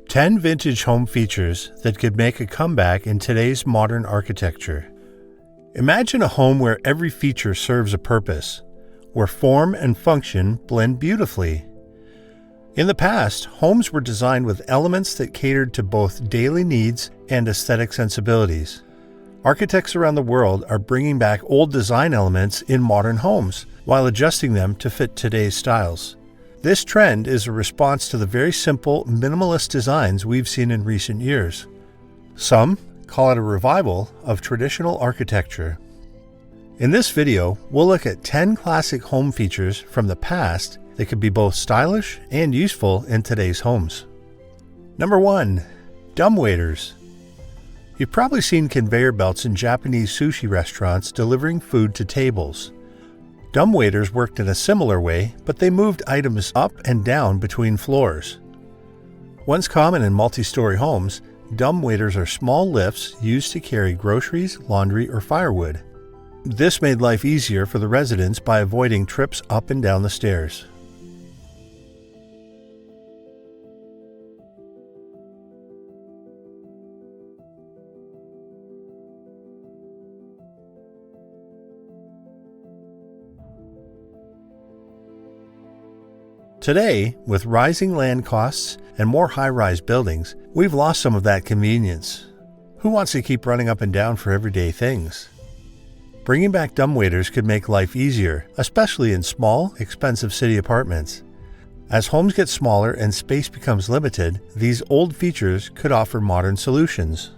10 vintage home features that could make a comeback in today's modern architecture. Imagine a home where every feature serves a purpose, where form and function blend beautifully. In the past, homes were designed with elements that catered to both daily needs and aesthetic sensibilities. Architects around the world are bringing back old design elements in modern homes while adjusting them to fit today's styles. This trend is a response to the very simple, minimalist designs we've seen in recent years. Some call it a revival of traditional architecture. In this video, we'll look at 10 classic home features from the past that could be both stylish and useful in today's homes. Number 1. Dumbwaiters. You've probably seen conveyor belts in Japanese sushi restaurants delivering food to tables. Dumbwaiters worked in a similar way, but they moved items up and down between floors. Once common in multi-story homes, dumbwaiters are small lifts used to carry groceries, laundry, or firewood. This made life easier for the residents by avoiding trips up and down the stairs. Today, with rising land costs and more high-rise buildings, we've lost some of that convenience. Who wants to keep running up and down for everyday things? Bringing back dumbwaiters could make life easier, especially in small, expensive city apartments. As homes get smaller and space becomes limited, these old features could offer modern solutions.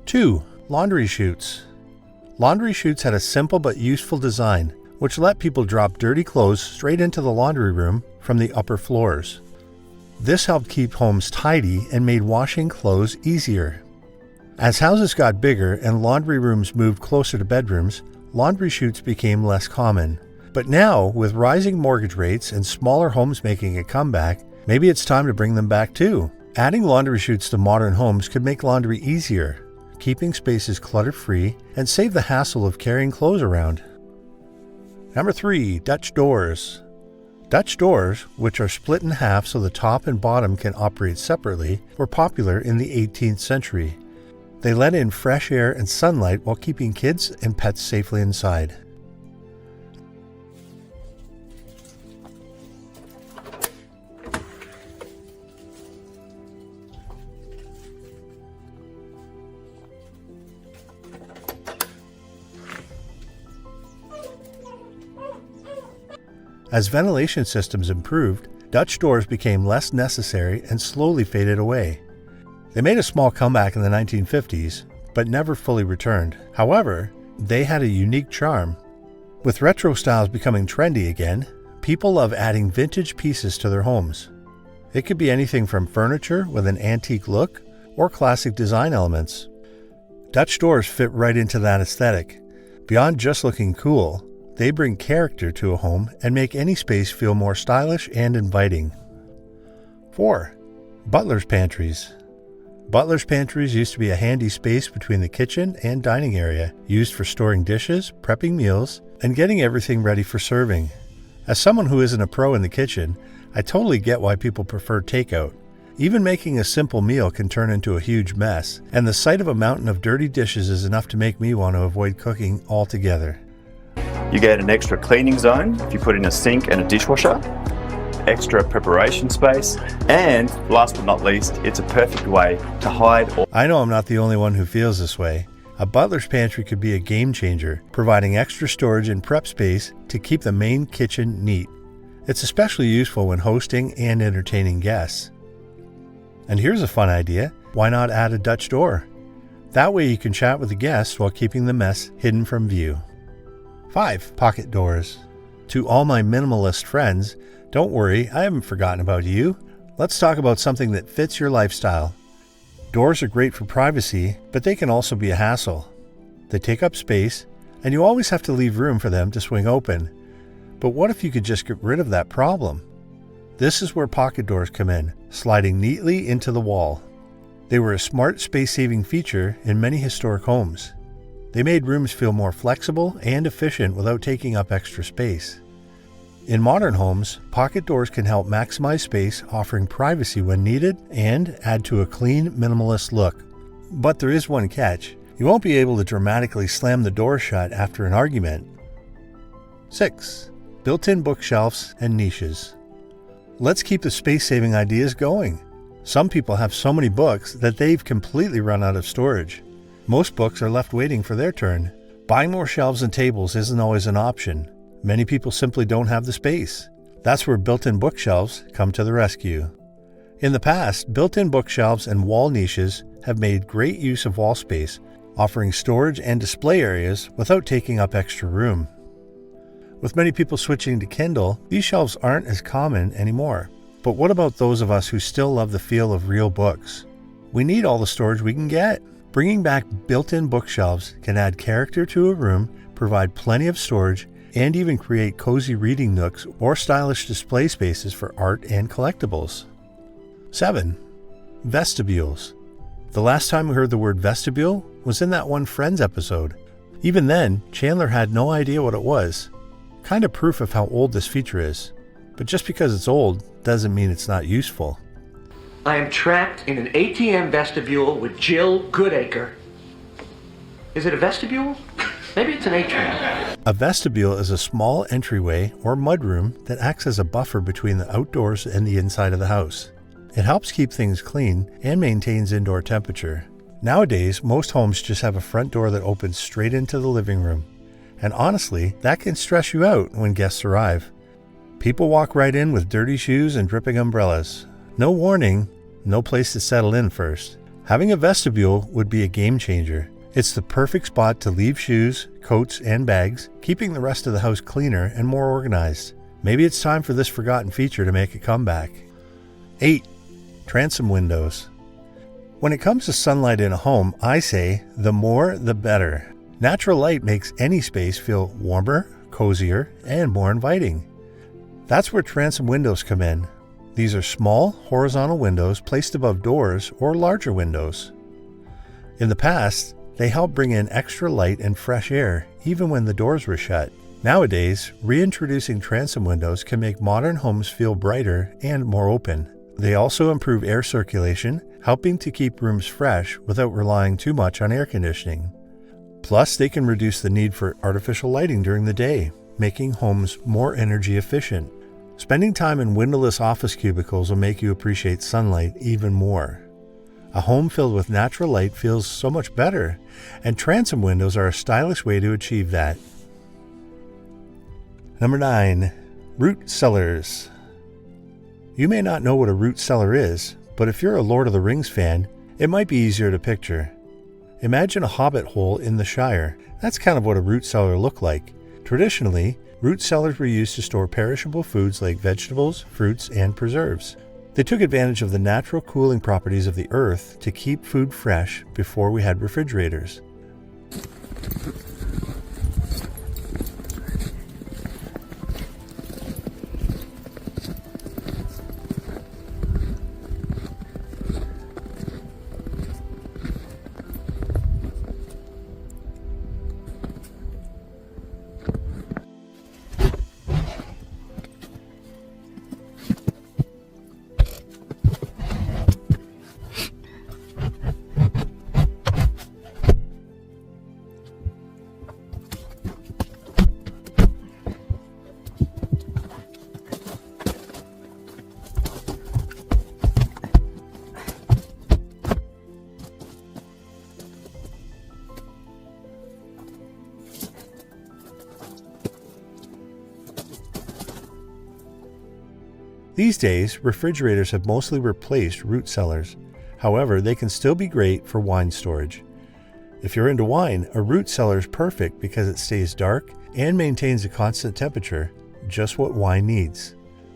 2. Laundry chutes. Laundry chutes had a simple but useful design, which let people drop dirty clothes straight into the laundry room from the upper floors. This helped keep homes tidy and made washing clothes easier. As houses got bigger and laundry rooms moved closer to bedrooms, laundry chutes became less common. But now, with rising mortgage rates and smaller homes making a comeback, maybe it's time to bring them back too. Adding laundry chutes to modern homes could make laundry easier, keeping spaces clutter-free, and save the hassle of carrying clothes around. Number 3. Dutch doors. Dutch doors, which are split in half so the top and bottom can operate separately, were popular in the 18th century. They let in fresh air and sunlight while keeping kids and pets safely inside. As ventilation systems improved, Dutch doors became less necessary and slowly faded away. They made a small comeback in the 1950s, but never fully returned. However, they had a unique charm. With retro styles becoming trendy again, people love adding vintage pieces to their homes. It could be anything from furniture with an antique look or classic design elements. Dutch doors fit right into that aesthetic. Beyond just looking cool, they bring character to a home and make any space feel more stylish and inviting. 4. Butler's pantries. Butler's pantries used to be a handy space between the kitchen and dining area, used for storing dishes, prepping meals, and getting everything ready for serving. As someone who isn't a pro in the kitchen, I totally get why people prefer takeout. Even making a simple meal can turn into a huge mess, and the sight of a mountain of dirty dishes is enough to make me want to avoid cooking altogether. You get an extra cleaning zone if you put in a sink and a dishwasher, extra preparation space, and last but not least, it's a perfect way to hide all. I know I'm not the only one who feels this way. A butler's pantry could be a game changer, providing extra storage and prep space to keep the main kitchen neat. It's especially useful when hosting and entertaining guests. And here's a fun idea. Why not add a Dutch door? That way you can chat with the guests while keeping the mess hidden from view. 5. Pocket doors. To all my minimalist friends, don't worry, I haven't forgotten about you. Let's talk about something that fits your lifestyle. Doors are great for privacy, but they can also be a hassle. They take up space, and you always have to leave room for them to swing open. But what if you could just get rid of that problem? This is where pocket doors come in, sliding neatly into the wall. They were a smart space-saving feature in many historic homes. They made rooms feel more flexible and efficient without taking up extra space. In modern homes, pocket doors can help maximize space, offering privacy when needed and add to a clean, minimalist look. But there is one catch. You won't be able to dramatically slam the door shut after an argument. 6. Built-in bookshelves and niches. Let's keep the space-saving ideas going. Some people have so many books that they've completely run out of storage. Most books are left waiting for their turn. Buying more shelves and tables isn't always an option. Many people simply don't have the space. That's where built-in bookshelves come to the rescue. In the past, built-in bookshelves and wall niches have made great use of wall space, offering storage and display areas without taking up extra room. With many people switching to Kindle, these shelves aren't as common anymore. But what about those of us who still love the feel of real books? We need all the storage we can get. Bringing back built-in bookshelves can add character to a room, provide plenty of storage, and even create cozy reading nooks or stylish display spaces for art and collectibles. 7. Vestibules. The last time we heard the word vestibule was in that one Friends episode. Even then, Chandler had no idea what it was. Kind of proof of how old this feature is. But just because it's old doesn't mean it's not useful. I am trapped in an ATM vestibule with Jill Goodacre. Is it a vestibule? Maybe it's an atrium. A vestibule is a small entryway or mudroom that acts as a buffer between the outdoors and the inside of the house. It helps keep things clean and maintains indoor temperature. Nowadays, most homes just have a front door that opens straight into the living room. And honestly, that can stress you out when guests arrive. People walk right in with dirty shoes and dripping umbrellas. No warning, no place to settle in first. Having a vestibule would be a game changer. It's the perfect spot to leave shoes, coats, and bags, keeping the rest of the house cleaner and more organized. Maybe it's time for this forgotten feature to make a comeback. 8. Transom windows. When it comes to sunlight in a home, I say the more the better. Natural light makes any space feel warmer, cozier, and more inviting. That's where transom windows come in. These are small, horizontal windows placed above doors or larger windows. In the past, they helped bring in extra light and fresh air, even when the doors were shut. Nowadays, reintroducing transom windows can make modern homes feel brighter and more open. They also improve air circulation, helping to keep rooms fresh without relying too much on air conditioning. Plus, they can reduce the need for artificial lighting during the day, making homes more energy efficient. Spending time in windowless office cubicles will make you appreciate sunlight even more. A home filled with natural light feels so much better, and transom windows are a stylish way to achieve that. Number 9. Root cellars. You may not know what a root cellar is, but if you're a Lord of the Rings fan, it might be easier to picture. Imagine a hobbit hole in the Shire. That's kind of what a root cellar looked like. Traditionally, root cellars were used to store perishable foods like vegetables, fruits, and preserves. They took advantage of the natural cooling properties of the earth to keep food fresh before we had refrigerators. These days, refrigerators have mostly replaced root cellars. However, they can still be great for wine storage. If you're into wine, a root cellar is perfect because it stays dark and maintains a constant temperature, just what wine needs.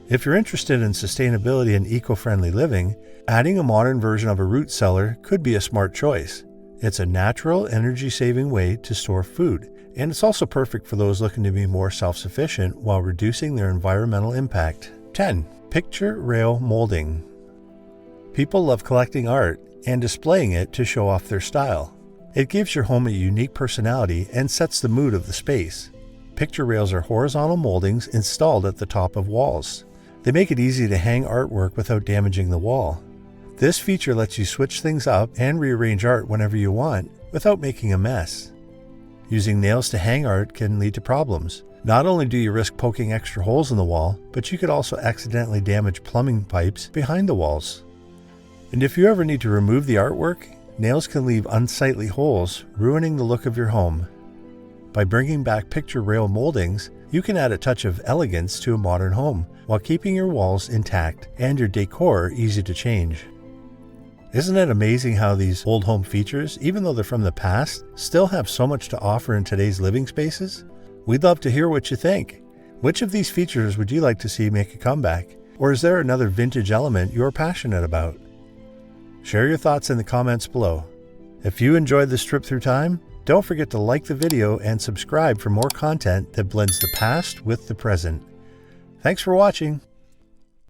If you're interested in sustainability and eco-friendly living, adding a modern version of a root cellar could be a smart choice. It's a natural, energy-saving way to store food, and it's also perfect for those looking to be more self-sufficient while reducing their environmental impact. 10. Picture rail molding. People love collecting art and displaying it to show off their style. It gives your home a unique personality and sets the mood of the space. picture rails are horizontal moldings installed at the top of walls. They make it easy to hang artwork without damaging the wall. This feature lets you switch things up and rearrange art whenever you want without making a mess. Using nails to hang art can lead to problems. Not only do you risk poking extra holes in the wall, but you could also accidentally damage plumbing pipes behind the walls. And if you ever need to remove the artwork, nails can leave unsightly holes, ruining the look of your home. By bringing back picture rail moldings, you can add a touch of elegance to a modern home while keeping your walls intact and your decor easy to change. Isn't it amazing how these old home features, even though they're from the past, still have so much to offer in today's living spaces? We'd love to hear what you think. Which of these features would you like to see make a comeback? Or is there another vintage element you're passionate about? Share your thoughts in the comments below. If you enjoyed this trip through time, don't forget to like the video and subscribe for more content that blends the past with the present. Thanks for watching.